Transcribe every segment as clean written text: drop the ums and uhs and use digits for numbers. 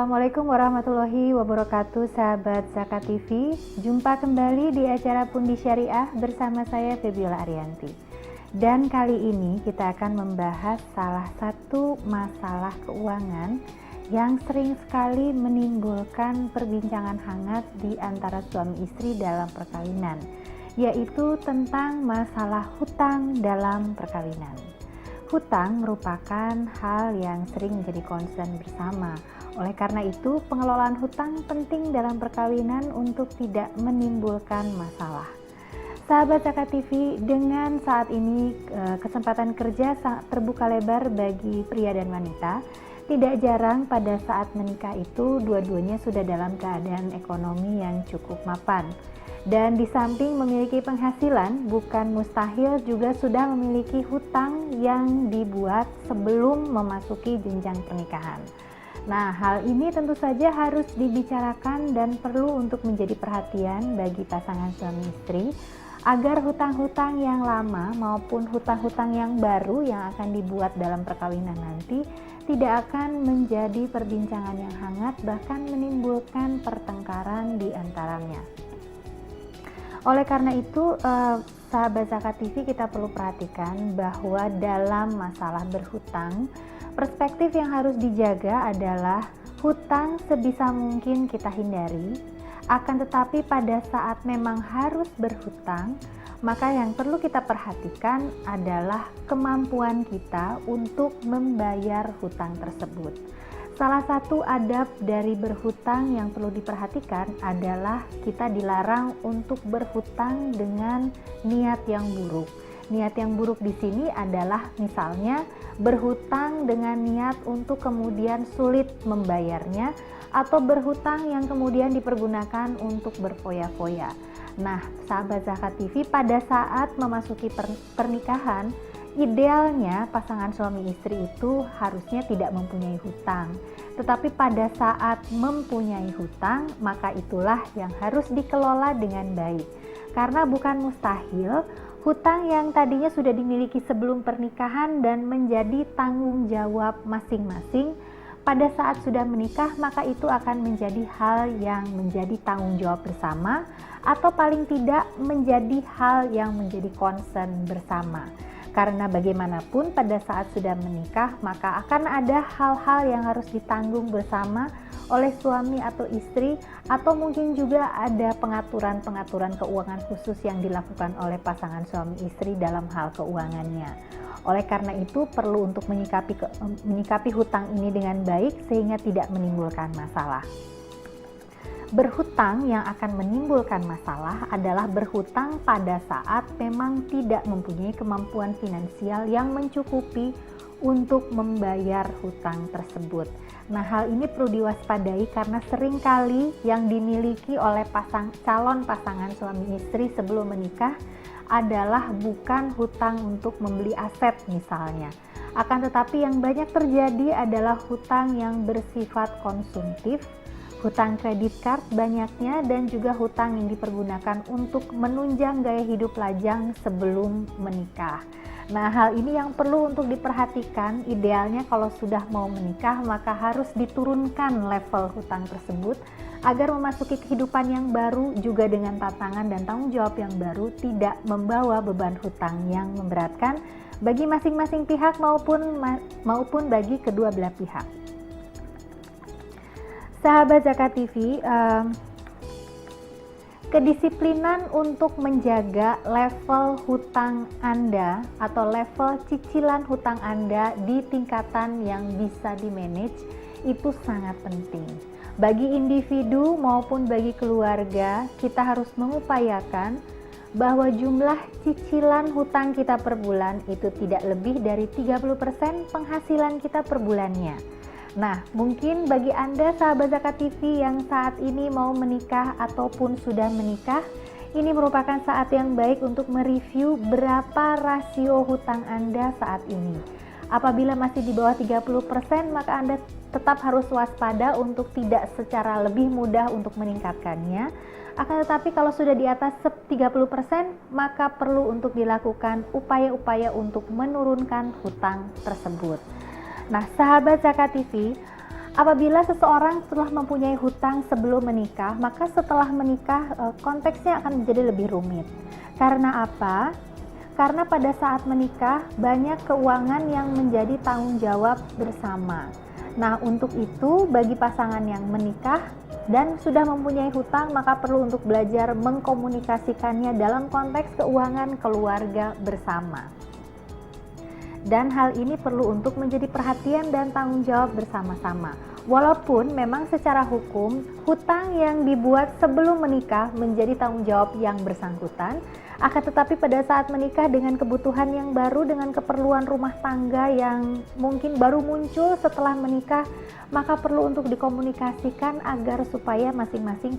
Assalamualaikum warahmatullahi wabarakatuh, sahabat Zakat TV. Jumpa kembali di acara Pundi Syariah bersama saya Febiola Arianti. Dan kali ini kita akan membahas salah satu masalah keuangan yang sering sekali menimbulkan perbincangan hangat di antara suami istri dalam perkawinan, yaitu tentang masalah hutang dalam perkawinan. Hutang merupakan hal yang sering menjadi concern bersama. Oleh karena itu, pengelolaan hutang penting dalam perkawinan untuk tidak menimbulkan masalah. Sahabat Zakat TV, dengan saat ini kesempatan kerja sangat terbuka lebar bagi pria dan wanita. Tidak jarang pada saat menikah itu dua-duanya sudah dalam keadaan ekonomi yang cukup mapan. Dan di samping memiliki penghasilan, bukan mustahil juga sudah memiliki hutang yang dibuat sebelum memasuki jenjang pernikahan. Nah, hal ini tentu saja harus dibicarakan dan perlu untuk menjadi perhatian bagi pasangan suami istri agar hutang-hutang yang lama maupun hutang-hutang yang baru yang akan dibuat dalam perkawinan nanti tidak akan menjadi perbincangan yang hangat, bahkan menimbulkan pertengkaran di antaranya. Oleh karena itu, sahabat Zakat TV, kita perlu perhatikan bahwa dalam masalah berhutang, perspektif yang harus dijaga adalah hutang sebisa mungkin kita hindari, akan tetapi pada saat memang harus berhutang, maka yang perlu kita perhatikan adalah kemampuan kita untuk membayar hutang tersebut. Salah satu adab dari berhutang yang perlu diperhatikan adalah kita dilarang untuk berhutang dengan niat yang buruk. Niat yang buruk di sini adalah misalnya berhutang dengan niat untuk kemudian sulit membayarnya atau berhutang yang kemudian dipergunakan untuk berfoya-foya. Nah, sahabat Zakat TV, pada saat memasuki pernikahan, idealnya pasangan suami istri itu harusnya tidak mempunyai hutang. Tetapi pada saat mempunyai hutang, maka itulah yang harus dikelola dengan baik. Karena bukan mustahil hutang yang tadinya sudah dimiliki sebelum pernikahan dan menjadi tanggung jawab masing-masing, pada saat sudah menikah maka itu akan menjadi hal yang menjadi tanggung jawab bersama atau paling tidak menjadi hal yang menjadi concern bersama. Karena bagaimanapun pada saat sudah menikah maka akan ada hal-hal yang harus ditanggung bersama oleh suami atau istri, atau mungkin juga ada pengaturan-pengaturan keuangan khusus yang dilakukan oleh pasangan suami istri dalam hal keuangannya. Oleh karena itu perlu untuk menyikapi hutang ini dengan baik sehingga tidak menimbulkan masalah. Berhutang yang akan menimbulkan masalah adalah berhutang pada saat memang tidak mempunyai kemampuan finansial yang mencukupi untuk membayar hutang tersebut. Nah, hal ini perlu diwaspadai karena seringkali yang dimiliki oleh calon pasangan suami istri sebelum menikah adalah bukan hutang untuk membeli aset misalnya. Akan tetapi yang banyak terjadi adalah hutang yang bersifat konsumtif, hutang kredit card banyaknya, dan juga hutang yang dipergunakan untuk menunjang gaya hidup lajang sebelum menikah. Nah, hal ini yang perlu untuk diperhatikan. Idealnya kalau sudah mau menikah maka harus diturunkan level hutang tersebut agar memasuki kehidupan yang baru juga dengan tantangan dan tanggung jawab yang baru, tidak membawa beban hutang yang memberatkan bagi masing-masing pihak maupun bagi kedua belah pihak. Sahabat Zakat TV, kedisiplinan untuk menjaga level hutang Anda atau level cicilan hutang Anda di tingkatan yang bisa di-manage itu sangat penting. Bagi individu maupun bagi keluarga, kita harus mengupayakan bahwa jumlah cicilan hutang kita per bulan itu tidak lebih dari 30% penghasilan kita per bulannya. Nah, mungkin bagi Anda sahabat Zakat TV yang saat ini mau menikah ataupun sudah menikah, ini merupakan saat yang baik untuk mereview berapa rasio hutang Anda saat ini. Apabila masih di bawah 30%, maka Anda tetap harus waspada untuk tidak secara lebih mudah untuk meningkatkannya. Akan tetapi kalau sudah di atas 30%, maka perlu untuk dilakukan upaya-upaya untuk menurunkan hutang tersebut. Nah, sahabat Zakat TV, Apabila seseorang telah mempunyai hutang sebelum menikah, maka setelah menikah konteksnya akan menjadi lebih rumit. Karena apa? Karena pada saat menikah banyak keuangan yang menjadi tanggung jawab bersama. Nah, untuk itu bagi pasangan yang menikah dan sudah mempunyai hutang, maka perlu untuk belajar mengkomunikasikannya dalam konteks keuangan keluarga bersama. Dan hal ini perlu untuk menjadi perhatian dan tanggung jawab bersama-sama. Walaupun memang secara hukum, hutang yang dibuat sebelum menikah menjadi tanggung jawab yang bersangkutan, akan tetapi pada saat menikah dengan kebutuhan yang baru, dengan keperluan rumah tangga yang mungkin baru muncul setelah menikah, maka perlu untuk dikomunikasikan agar supaya masing-masing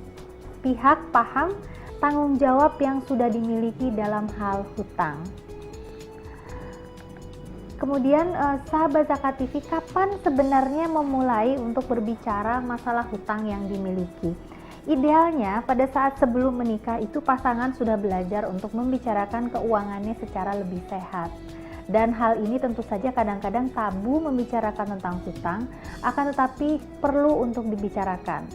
pihak paham tanggung jawab yang sudah dimiliki dalam hal hutang. Kemudian sahabat Zakat TV, kapan sebenarnya memulai untuk berbicara masalah hutang yang dimiliki? Idealnya pada saat sebelum menikah itu pasangan sudah belajar untuk membicarakan keuangannya secara lebih sehat. Dan hal ini tentu saja kadang-kadang tabu membicarakan tentang hutang, akan tetapi perlu untuk dibicarakan.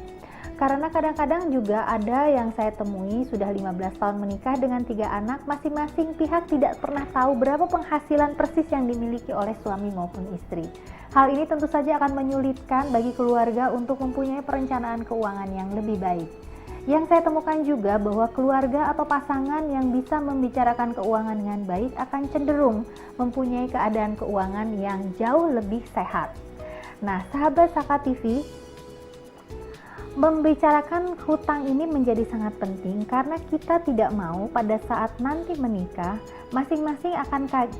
Karena kadang-kadang juga ada yang saya temui sudah 15 tahun menikah dengan 3 anak, masing-masing pihak tidak pernah tahu berapa penghasilan persis yang dimiliki oleh suami maupun istri. Hal ini tentu saja akan menyulitkan bagi keluarga untuk mempunyai perencanaan keuangan yang lebih baik. Yang saya temukan juga bahwa keluarga atau pasangan yang bisa membicarakan keuangan dengan baik akan cenderung mempunyai keadaan keuangan yang jauh lebih sehat. Nah, sahabat Zakat TV, membicarakan hutang ini menjadi sangat penting karena kita tidak mau pada saat nanti menikah masing-masing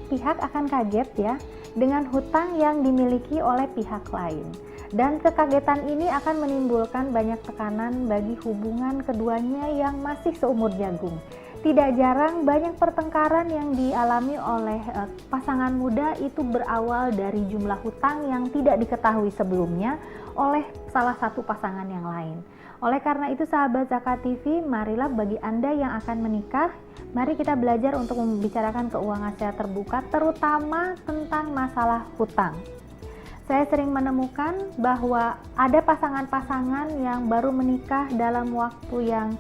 pihak akan kaget ya dengan hutang yang dimiliki oleh pihak lain, dan kekagetan ini akan menimbulkan banyak tekanan bagi hubungan keduanya yang masih seumur jagung. Tidak jarang banyak pertengkaran yang dialami oleh pasangan muda itu berawal dari jumlah hutang yang tidak diketahui sebelumnya oleh salah satu pasangan yang lain. Oleh karena itu sahabat Zakat TV, marilah bagi Anda yang akan menikah, mari kita belajar untuk membicarakan keuangan secara terbuka, terutama tentang masalah hutang. Saya sering menemukan bahwa ada pasangan-pasangan yang baru menikah dalam waktu yang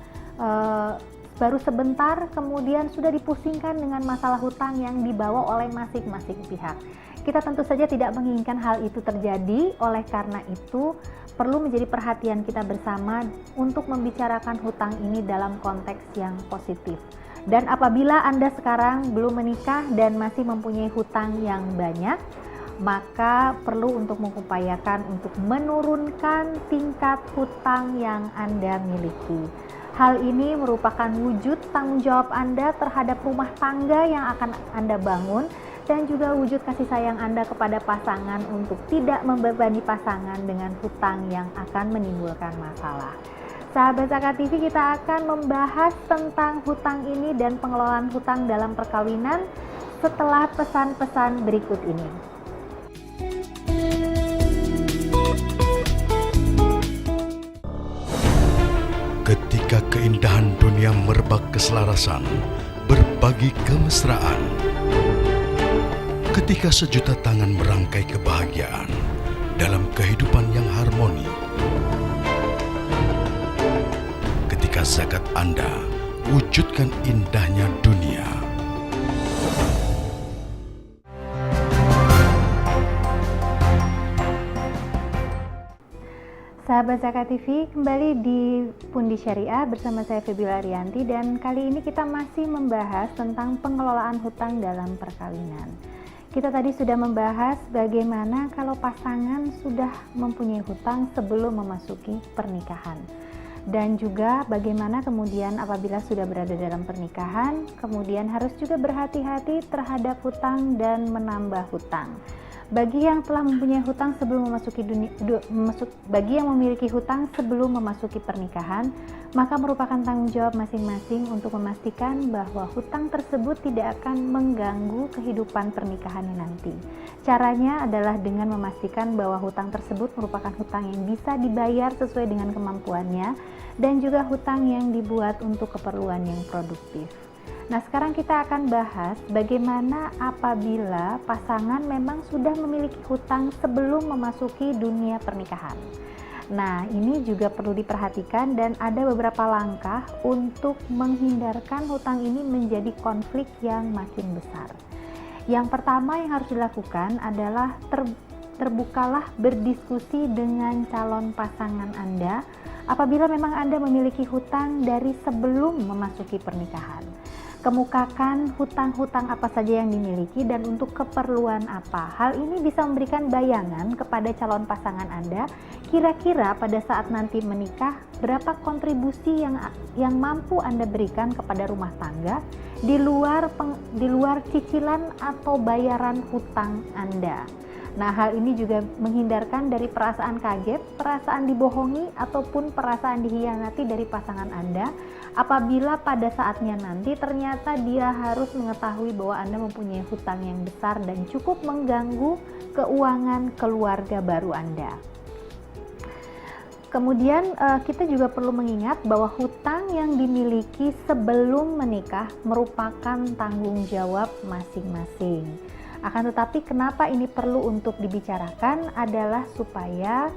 baru sebentar, kemudian sudah dipusingkan dengan masalah hutang yang dibawa oleh masing-masing pihak. Kita tentu saja tidak menginginkan hal itu terjadi, oleh karena itu perlu menjadi perhatian kita bersama untuk membicarakan hutang ini dalam konteks yang positif. Dan apabila Anda sekarang belum menikah dan masih mempunyai hutang yang banyak, maka perlu untuk mengupayakan untuk menurunkan tingkat hutang yang Anda miliki. Hal ini merupakan wujud tanggung jawab Anda terhadap rumah tangga yang akan Anda bangun, dan juga wujud kasih sayang Anda kepada pasangan untuk tidak membebani pasangan dengan hutang yang akan menimbulkan masalah. Sahabat Zakat TV, kita akan membahas tentang hutang ini dan pengelolaan hutang dalam perkawinan setelah pesan-pesan berikut ini. Ketika keindahan dunia merebak keselarasan, berbagi kemesraan. Ketika sejuta tangan merangkai kebahagiaan dalam kehidupan yang harmoni. Ketika zakat Anda wujudkan indahnya dunia. Sahabat Zakat TV, kembali di Pundi Syariah bersama saya Febiola Arianti, dan kali ini kita masih membahas tentang pengelolaan hutang dalam perkawinan. Kita tadi sudah membahas bagaimana kalau pasangan sudah mempunyai hutang sebelum memasuki pernikahan, dan juga bagaimana kemudian apabila sudah berada dalam pernikahan, kemudian harus juga berhati-hati terhadap hutang dan menambah hutang. Bagi yang telah mempunyai hutang sebelum bagi yang memiliki hutang sebelum memasuki pernikahan, maka merupakan tanggung jawab masing-masing untuk memastikan bahwa hutang tersebut tidak akan mengganggu kehidupan pernikahannya nanti. Caranya adalah dengan memastikan bahwa hutang tersebut merupakan hutang yang bisa dibayar sesuai dengan kemampuannya, dan juga hutang yang dibuat untuk keperluan yang produktif. Nah, sekarang kita akan bahas bagaimana apabila pasangan memang sudah memiliki hutang sebelum memasuki dunia pernikahan. Nah, ini juga perlu diperhatikan dan ada beberapa langkah untuk menghindarkan hutang ini menjadi konflik yang makin besar. Yang pertama yang harus dilakukan adalah terbukalah berdiskusi dengan calon pasangan Anda apabila memang Anda memiliki hutang dari sebelum memasuki pernikahan. Kemukakan hutang-hutang apa saja yang dimiliki dan untuk keperluan apa. Hal ini bisa memberikan bayangan kepada calon pasangan Anda kira-kira pada saat nanti menikah berapa kontribusi yang mampu Anda berikan kepada rumah tangga di luar cicilan atau bayaran hutang Anda. Nah, hal ini juga menghindarkan dari perasaan kaget, perasaan dibohongi, ataupun perasaan dihianati dari pasangan Anda apabila pada saatnya nanti ternyata dia harus mengetahui bahwa Anda mempunyai hutang yang besar dan cukup mengganggu keuangan keluarga baru Anda. Kemudian kita juga perlu mengingat bahwa hutang yang dimiliki sebelum menikah merupakan tanggung jawab masing-masing. Akan tetapi kenapa ini perlu untuk dibicarakan adalah supaya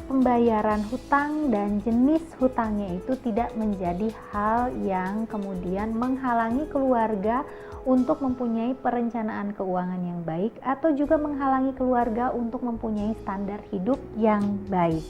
pembayaran hutang dan jenis hutangnya itu tidak menjadi hal yang kemudian menghalangi keluarga untuk mempunyai perencanaan keuangan yang baik atau juga menghalangi keluarga untuk mempunyai standar hidup yang baik.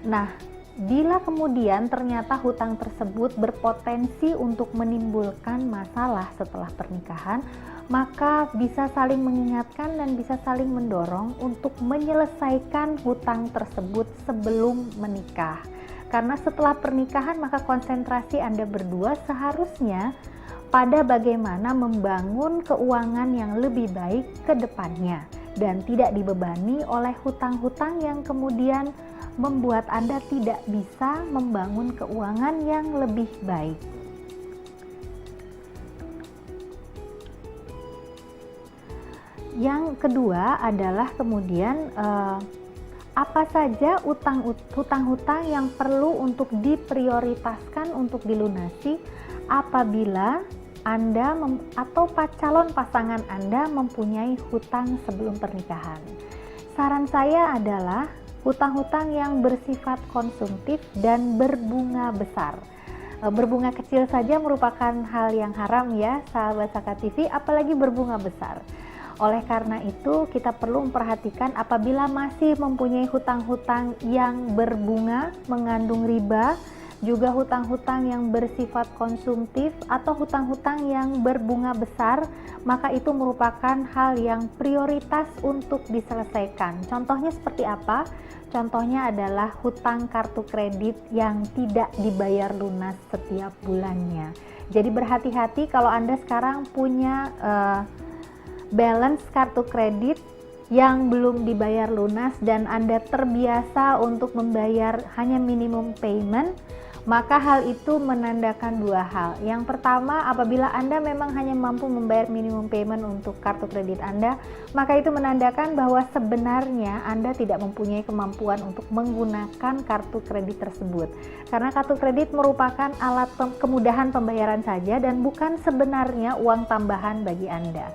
Nah, bila kemudian ternyata hutang tersebut berpotensi untuk menimbulkan masalah setelah pernikahan, maka bisa saling mengingatkan dan bisa saling mendorong untuk menyelesaikan hutang tersebut sebelum menikah. Karena setelah pernikahan maka konsentrasi Anda berdua seharusnya pada bagaimana membangun keuangan yang lebih baik ke depannya dan tidak dibebani oleh hutang-hutang yang kemudian membuat Anda tidak bisa membangun keuangan yang lebih baik. Yang kedua adalah kemudian apa saja hutang-hutang yang perlu untuk diprioritaskan untuk dilunasi apabila Anda atau calon pasangan Anda mempunyai hutang sebelum pernikahan. Saran saya adalah hutang-hutang yang bersifat konsumtif dan berbunga besar. Berbunga kecil saja merupakan hal yang haram ya sahabat Saka TV, apalagi berbunga besar. Oleh karena itu kita perlu memperhatikan apabila masih mempunyai hutang-hutang yang berbunga, mengandung riba, juga hutang-hutang yang bersifat konsumtif atau hutang-hutang yang berbunga besar, maka itu merupakan hal yang prioritas untuk diselesaikan. Contohnya seperti apa? Contohnya adalah hutang kartu kredit yang tidak dibayar lunas setiap bulannya. Jadi berhati-hati kalau Anda sekarang punya balance kartu kredit yang belum dibayar lunas dan Anda terbiasa untuk membayar hanya minimum payment, maka hal itu menandakan dua hal. Yang pertama, apabila Anda memang hanya mampu membayar minimum payment untuk kartu kredit Anda, maka itu menandakan bahwa sebenarnya Anda tidak mempunyai kemampuan untuk menggunakan kartu kredit tersebut. Karena kartu kredit merupakan alat kemudahan pembayaran saja dan bukan sebenarnya uang tambahan bagi Anda.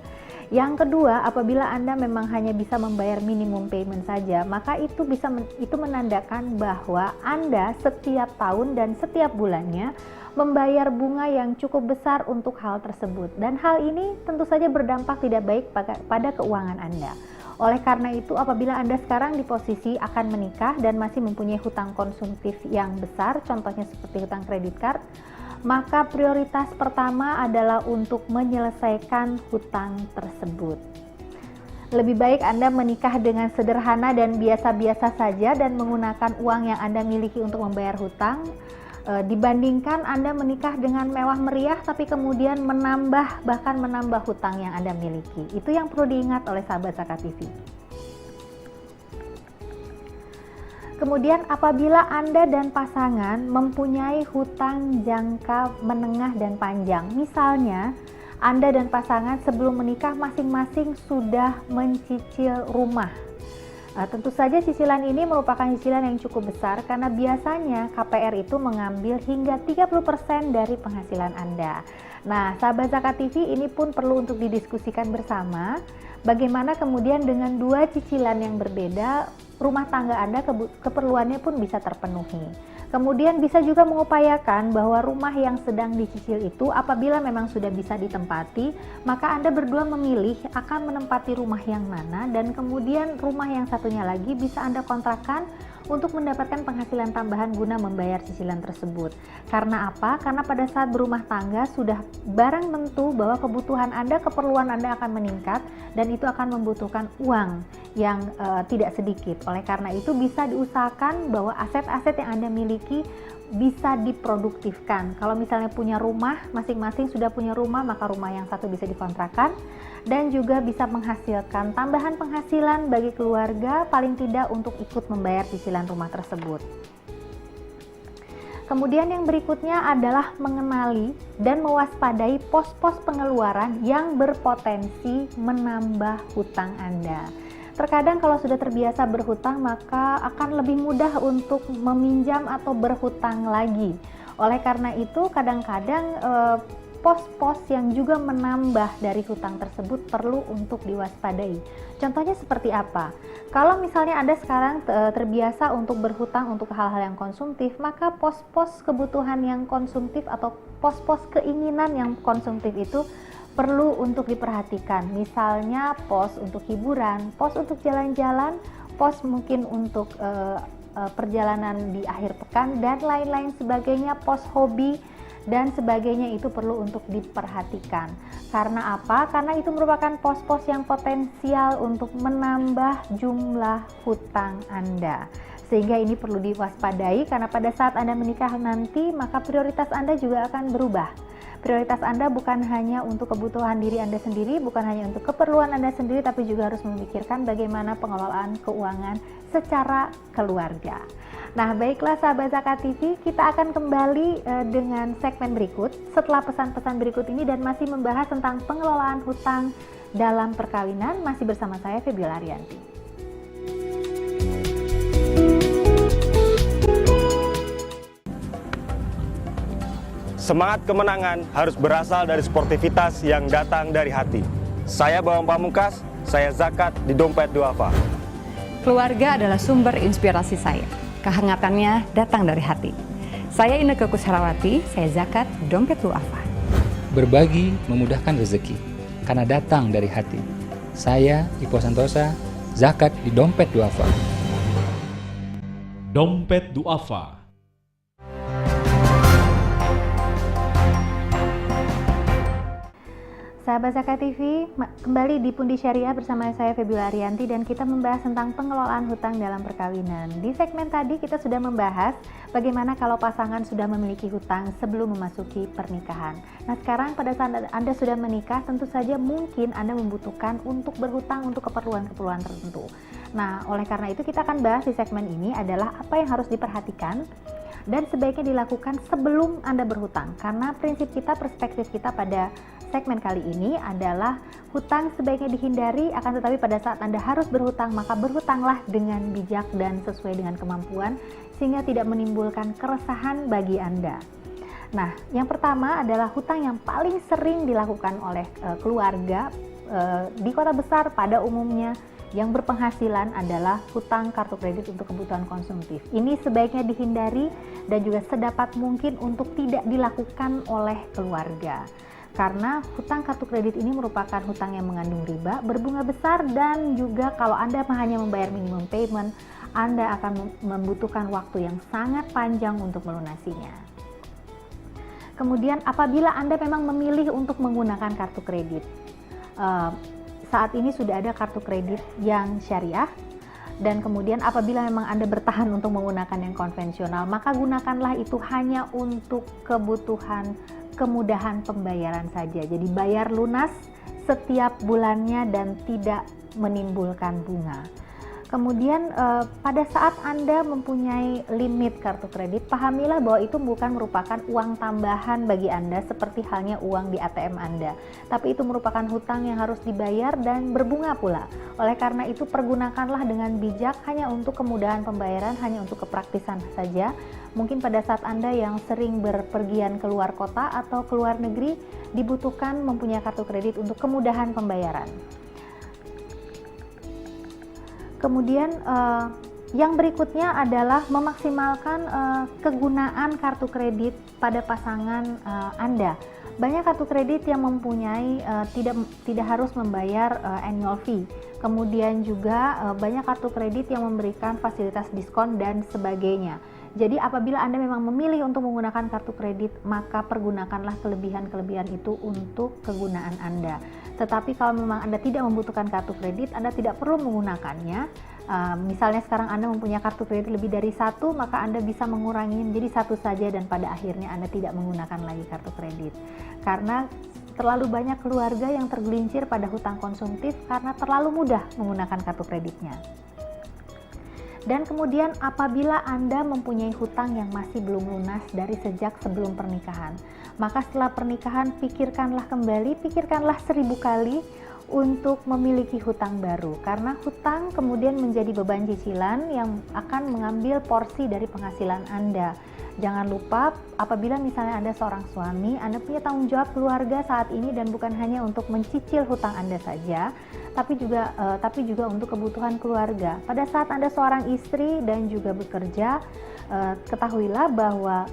Yang kedua, apabila Anda memang hanya bisa membayar minimum payment saja, maka itu menandakan bahwa Anda setiap tahun dan setiap bulannya membayar bunga yang cukup besar untuk hal tersebut. Dan hal ini tentu saja berdampak tidak baik pada keuangan Anda. Oleh karena itu, apabila Anda sekarang di posisi akan menikah dan masih mempunyai hutang konsumtif yang besar, contohnya seperti hutang kredit card, maka prioritas pertama adalah untuk menyelesaikan hutang tersebut. Lebih baik Anda menikah dengan sederhana dan biasa-biasa saja dan menggunakan uang yang Anda miliki untuk membayar hutang, dibandingkan Anda menikah dengan mewah meriah tapi kemudian bahkan menambah hutang yang Anda miliki. Itu yang perlu diingat oleh sahabat Saka TV. Kemudian apabila Anda dan pasangan mempunyai hutang jangka menengah dan panjang, misalnya Anda dan pasangan sebelum menikah masing-masing sudah mencicil rumah. Tentu saja cicilan ini merupakan cicilan yang cukup besar karena biasanya KPR itu mengambil hingga 30% dari penghasilan Anda. Nah, sahabat Zakat TV, ini pun perlu untuk didiskusikan bersama. Bagaimana kemudian dengan dua cicilan yang berbeda, rumah tangga Anda keperluannya pun bisa terpenuhi. Kemudian bisa juga mengupayakan bahwa rumah yang sedang dicicil itu apabila memang sudah bisa ditempati, maka Anda berdua memilih akan menempati rumah yang mana, dan kemudian rumah yang satunya lagi bisa Anda kontrakkan untuk mendapatkan penghasilan tambahan guna membayar cicilan tersebut. Karena apa? Karena pada saat berumah tangga sudah barang tentu bahwa kebutuhan Anda, keperluan Anda akan meningkat, dan itu akan membutuhkan uang yang tidak sedikit. Oleh karena itu bisa diusahakan bahwa aset-aset yang Anda miliki bisa diproduktifkan. Kalau misalnya punya rumah, masing-masing sudah punya rumah, maka rumah yang satu bisa dikontrakkan dan juga bisa menghasilkan tambahan penghasilan bagi keluarga, paling tidak untuk ikut membayar cicilan rumah tersebut. Kemudian yang berikutnya adalah mengenali dan mewaspadai pos-pos pengeluaran yang berpotensi menambah hutang Anda. Terkadang kalau sudah terbiasa berhutang, maka akan lebih mudah untuk meminjam atau berhutang lagi. Oleh karena itu, kadang-kadang pos-pos yang juga menambah dari hutang tersebut perlu untuk diwaspadai. Contohnya seperti apa? Kalau misalnya Anda sekarang terbiasa untuk berhutang untuk hal-hal yang konsumtif, maka pos-pos kebutuhan yang konsumtif atau pos-pos keinginan yang konsumtif itu perlu untuk diperhatikan. Misalnya pos untuk hiburan, pos untuk jalan-jalan, pos mungkin untuk perjalanan di akhir pekan, dan lain-lain sebagainya, pos hobi dan sebagainya, itu perlu untuk diperhatikan. Karena apa? Karena itu merupakan pos-pos yang potensial untuk menambah jumlah hutang Anda. Sehingga ini perlu diwaspadai, karena pada saat Anda menikah nanti, maka prioritas Anda juga akan berubah. Prioritas Anda bukan hanya untuk kebutuhan diri Anda sendiri, bukan hanya untuk keperluan Anda sendiri, tapi juga harus memikirkan bagaimana pengelolaan keuangan secara keluarga. Nah, baiklah sahabat Zakat TV, kita akan kembali dengan segmen berikut setelah pesan-pesan berikut ini dan masih membahas tentang pengelolaan hutang dalam perkawinan, masih bersama saya Febiola Arianti. Semangat kemenangan harus berasal dari sportivitas yang datang dari hati. Saya Bawang Pamungkas, saya zakat di Dompet Duafa. Keluarga adalah sumber inspirasi saya. Kehangatannya datang dari hati. Saya Inneke Koesherawati, saya zakat di Dompet Duafa. Berbagi memudahkan rezeki, karena datang dari hati. Saya Ipo Santosa, zakat di Dompet Duafa. Dompet Duafa. Sahabat Zakat TV, kembali di Pundi Syariah bersama saya Febiola Arianti, dan kita membahas tentang pengelolaan hutang dalam perkawinan. Di segmen tadi kita sudah membahas bagaimana kalau pasangan sudah memiliki hutang sebelum memasuki pernikahan. Nah, sekarang pada saat Anda sudah menikah, tentu saja mungkin Anda membutuhkan untuk berhutang untuk keperluan-keperluan tertentu. Nah, oleh karena itu kita akan bahas di segmen ini adalah apa yang harus diperhatikan dan sebaiknya dilakukan sebelum Anda berhutang. Karena prinsip kita, perspektif kita pada segmen kali ini adalah hutang sebaiknya dihindari, akan tetapi pada saat Anda harus berhutang, maka berhutanglah dengan bijak dan sesuai dengan kemampuan sehingga tidak menimbulkan keresahan bagi Anda. Nah, yang pertama adalah hutang yang paling sering dilakukan oleh keluarga di kota besar pada umumnya yang berpenghasilan adalah hutang kartu kredit untuk kebutuhan konsumtif. Ini sebaiknya dihindari dan juga sedapat mungkin untuk tidak dilakukan oleh keluarga. Karena hutang kartu kredit ini merupakan hutang yang mengandung riba, berbunga besar, dan juga kalau Anda hanya membayar minimum payment, Anda akan membutuhkan waktu yang sangat panjang untuk melunasinya. Kemudian apabila Anda memang memilih untuk menggunakan kartu kredit, saat ini sudah ada kartu kredit yang syariah, dan kemudian apabila memang Anda bertahan untuk menggunakan yang konvensional, maka gunakanlah itu hanya untuk kebutuhan kemudahan pembayaran saja. Jadi bayar lunas setiap bulannya dan tidak menimbulkan bunga. Kemudian pada saat Anda mempunyai limit kartu kredit, pahamilah bahwa itu bukan merupakan uang tambahan bagi Anda seperti halnya uang di ATM Anda, tapi itu merupakan hutang yang harus dibayar dan berbunga pula. Oleh karena itu pergunakanlah dengan bijak, hanya untuk kemudahan pembayaran, hanya untuk kepraktisan saja. Mungkin pada saat Anda yang sering berpergian keluar kota atau keluar negeri, dibutuhkan mempunyai kartu kredit untuk kemudahan pembayaran. Kemudian yang berikutnya adalah memaksimalkan kegunaan kartu kredit pada pasangan Anda. Banyak kartu kredit yang mempunyai tidak harus membayar annual fee. Kemudian juga banyak kartu kredit yang memberikan fasilitas diskon dan sebagainya. Jadi apabila Anda memang memilih untuk menggunakan kartu kredit, maka pergunakanlah kelebihan-kelebihan itu untuk kegunaan Anda. Tetapi kalau memang Anda tidak membutuhkan kartu kredit, Anda tidak perlu menggunakannya. Misalnya sekarang Anda mempunyai kartu kredit lebih dari satu, maka Anda bisa mengurangi menjadi satu saja dan pada akhirnya Anda tidak menggunakan lagi kartu kredit. Karena terlalu banyak keluarga yang tergelincir pada hutang konsumtif karena terlalu mudah menggunakan kartu kreditnya. Dan kemudian apabila Anda mempunyai hutang yang masih belum lunas dari sejak sebelum pernikahan, maka setelah pernikahan pikirkanlah 1000 kali untuk memiliki hutang baru, karena hutang kemudian menjadi beban cicilan yang akan mengambil porsi dari penghasilan Anda. Jangan lupa, apabila misalnya Anda seorang suami, Anda punya tanggung jawab keluarga saat ini dan bukan hanya untuk mencicil hutang Anda saja, tapi juga untuk kebutuhan keluarga. Pada saat Anda seorang istri dan juga bekerja, ketahuilah bahwa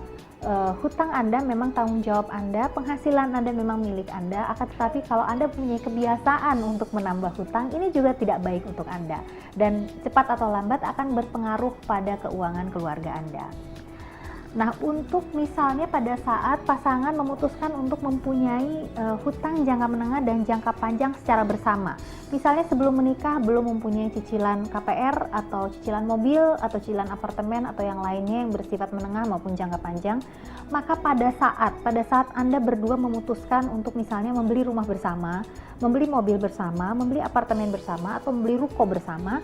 hutang Anda memang tanggung jawab Anda, penghasilan Anda memang milik Anda, akan tetapi kalau Anda punya kebiasaan untuk menambah hutang, ini juga tidak baik untuk Anda dan cepat atau lambat akan berpengaruh pada keuangan keluarga Anda. Nah, untuk misalnya pada saat pasangan memutuskan untuk mempunyai hutang jangka menengah dan jangka panjang secara bersama. Misalnya sebelum menikah belum mempunyai cicilan KPR atau cicilan mobil atau cicilan apartemen atau yang lainnya yang bersifat menengah maupun jangka panjang, maka pada saat Anda berdua memutuskan untuk misalnya membeli rumah bersama, membeli mobil bersama, membeli apartemen bersama atau membeli ruko bersama,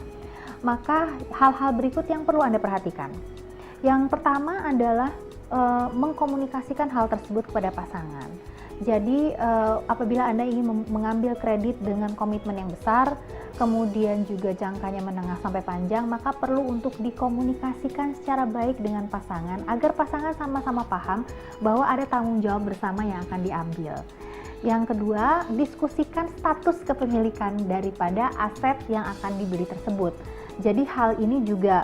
maka hal-hal berikut yang perlu Anda perhatikan. Yang pertama adalah mengkomunikasikan hal tersebut kepada pasangan. Jadi apabila Anda ingin mengambil kredit dengan komitmen yang besar, kemudian juga jangkanya menengah sampai panjang, maka perlu untuk dikomunikasikan secara baik dengan pasangan agar pasangan sama-sama paham bahwa ada tanggung jawab bersama yang akan diambil. Yang kedua, diskusikan status kepemilikan daripada aset yang akan dibeli tersebut. Jadi hal ini juga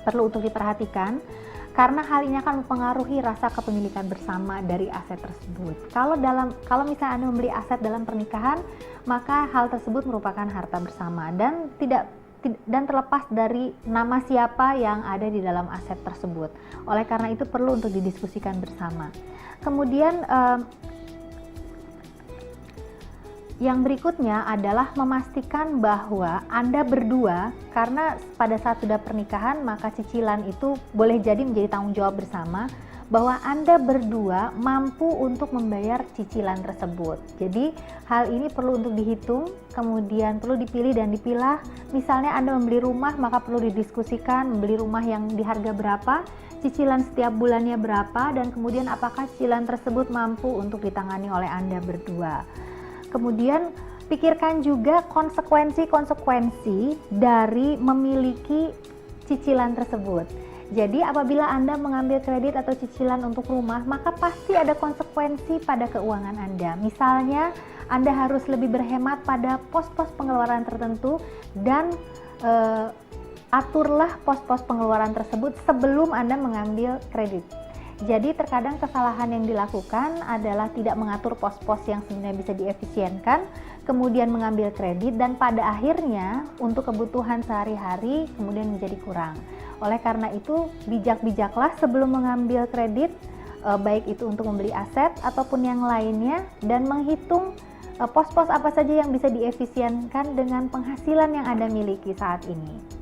perlu untuk diperhatikan karena hal ini akan mempengaruhi rasa kepemilikan bersama dari aset tersebut. Kalau misalnya Anda membeli aset dalam pernikahan, maka hal tersebut merupakan harta bersama dan terlepas dari nama siapa yang ada di dalam aset tersebut. Oleh karena itu perlu untuk didiskusikan bersama. Kemudian yang berikutnya adalah memastikan bahwa Anda berdua, karena pada saat sudah pernikahan maka cicilan itu boleh jadi menjadi tanggung jawab bersama, bahwa Anda berdua mampu untuk membayar cicilan tersebut. Jadi hal ini perlu untuk dihitung, kemudian perlu dipilih dan dipilah. Misalnya Anda membeli rumah, maka perlu didiskusikan membeli rumah yang di harga berapa, cicilan setiap bulannya berapa, dan kemudian apakah cicilan tersebut mampu untuk ditangani oleh Anda berdua. Kemudian pikirkan juga konsekuensi-konsekuensi dari memiliki cicilan tersebut. Jadi apabila Anda mengambil kredit atau cicilan untuk rumah, maka pasti ada konsekuensi pada keuangan Anda. Misalnya Anda harus lebih berhemat pada pos-pos pengeluaran tertentu dan aturlah pos-pos pengeluaran tersebut sebelum Anda mengambil kredit. Jadi terkadang kesalahan yang dilakukan adalah tidak mengatur pos-pos yang sebenarnya bisa diefisienkan, kemudian mengambil kredit dan pada akhirnya untuk kebutuhan sehari-hari kemudian menjadi kurang. Oleh karena itu bijak-bijaklah sebelum mengambil kredit, baik itu untuk membeli aset ataupun yang lainnya, dan menghitung pos-pos apa saja yang bisa diefisienkan dengan penghasilan yang Anda miliki saat ini.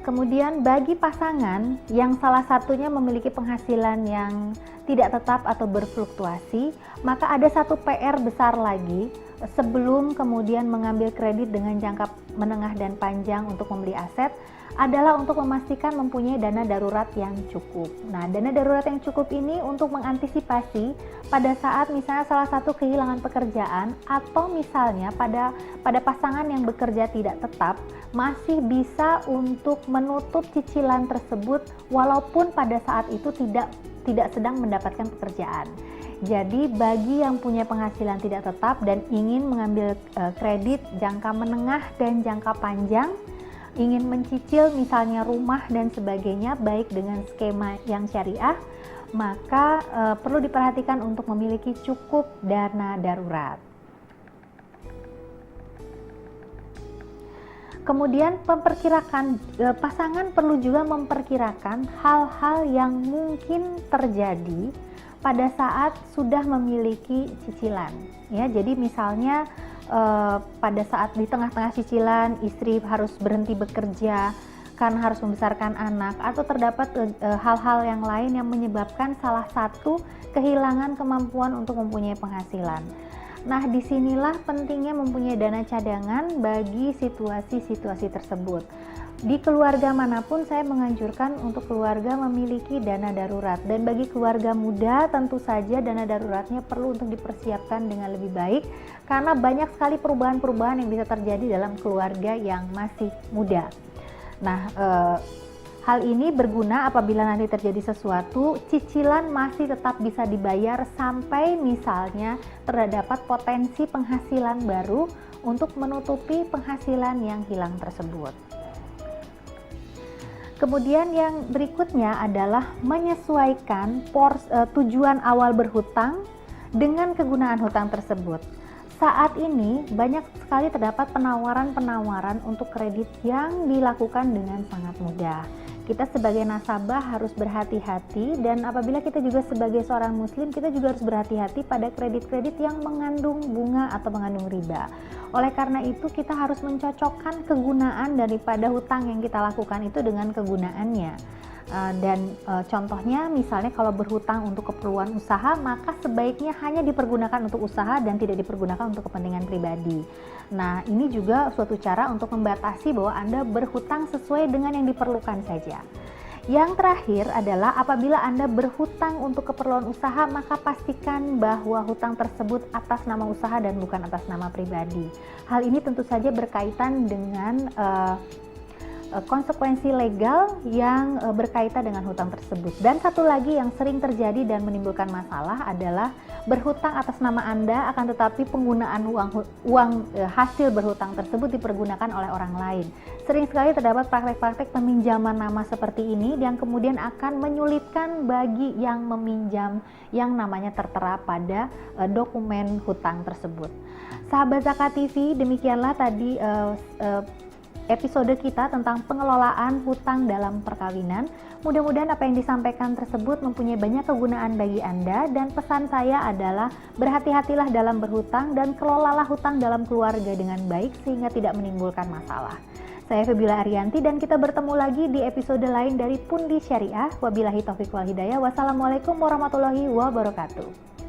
Kemudian bagi pasangan yang salah satunya memiliki penghasilan yang tidak tetap atau berfluktuasi, maka ada satu PR besar lagi sebelum kemudian mengambil kredit dengan jangka menengah dan panjang untuk membeli aset adalah untuk memastikan mempunyai dana darurat yang cukup. Nah, dana darurat yang cukup ini untuk mengantisipasi pada saat misalnya salah satu kehilangan pekerjaan, atau misalnya pada pasangan yang bekerja tidak tetap masih bisa untuk menutup cicilan tersebut walaupun pada saat itu tidak sedang mendapatkan pekerjaan. Jadi bagi yang punya penghasilan tidak tetap dan ingin mengambil kredit jangka menengah dan jangka panjang, ingin mencicil misalnya rumah dan sebagainya baik dengan skema yang syariah, maka perlu diperhatikan untuk memiliki cukup dana darurat. Kemudian pasangan perlu juga memperkirakan hal-hal yang mungkin terjadi pada saat sudah memiliki cicilan. Ya, jadi misalnya pada saat di tengah-tengah cicilan istri harus berhenti bekerja karena harus membesarkan anak, atau terdapat hal-hal yang lain yang menyebabkan salah satu kehilangan kemampuan untuk mempunyai penghasilan. Nah, disinilah pentingnya mempunyai dana cadangan bagi situasi-situasi tersebut. Di keluarga manapun saya menganjurkan untuk keluarga memiliki dana darurat, dan bagi keluarga muda tentu saja dana daruratnya perlu untuk dipersiapkan dengan lebih baik karena banyak sekali perubahan-perubahan yang bisa terjadi dalam keluarga yang masih muda. Nah, hal ini berguna apabila nanti terjadi sesuatu, cicilan masih tetap bisa dibayar sampai misalnya terdapat potensi penghasilan baru untuk menutupi penghasilan yang hilang tersebut. Kemudian yang berikutnya adalah menyesuaikan tujuan awal berhutang dengan kegunaan hutang tersebut. Saat ini banyak sekali terdapat penawaran-penawaran untuk kredit yang dilakukan dengan sangat mudah. Kita sebagai nasabah harus berhati-hati, dan apabila kita juga sebagai seorang muslim, kita juga harus berhati-hati pada kredit-kredit yang mengandung bunga atau mengandung riba. Oleh karena itu kita harus mencocokkan kegunaan daripada hutang yang kita lakukan itu dengan kegunaannya. Contohnya misalnya kalau berhutang untuk keperluan usaha, maka sebaiknya hanya dipergunakan untuk usaha dan tidak dipergunakan untuk kepentingan pribadi. Nah, ini juga suatu cara untuk membatasi bahwa Anda berhutang sesuai dengan yang diperlukan saja. Yang terakhir adalah apabila Anda berhutang untuk keperluan usaha, maka pastikan bahwa hutang tersebut atas nama usaha dan bukan atas nama pribadi. Hal ini tentu saja berkaitan dengan konsekuensi legal yang berkaitan dengan hutang tersebut. Dan satu lagi yang sering terjadi dan menimbulkan masalah adalah berhutang atas nama Anda, akan tetapi penggunaan uang hasil berhutang tersebut dipergunakan oleh orang lain. Sering sekali terdapat praktek-praktek peminjaman nama seperti ini yang kemudian akan menyulitkan bagi yang meminjam yang namanya tertera pada dokumen hutang tersebut. Sahabat Zakat TV, demikianlah tadi episode kita tentang pengelolaan hutang dalam perkawinan. Mudah-mudahan apa yang disampaikan tersebut mempunyai banyak kegunaan bagi Anda, dan pesan saya adalah berhati-hatilah dalam berhutang dan kelolalah hutang dalam keluarga dengan baik sehingga tidak menimbulkan masalah. Saya Febiola Arianti dan kita bertemu lagi di episode lain dari Pundi Syariah. Wabillahi taufiq wal hidayah. Wassalamualaikum warahmatullahi wabarakatuh.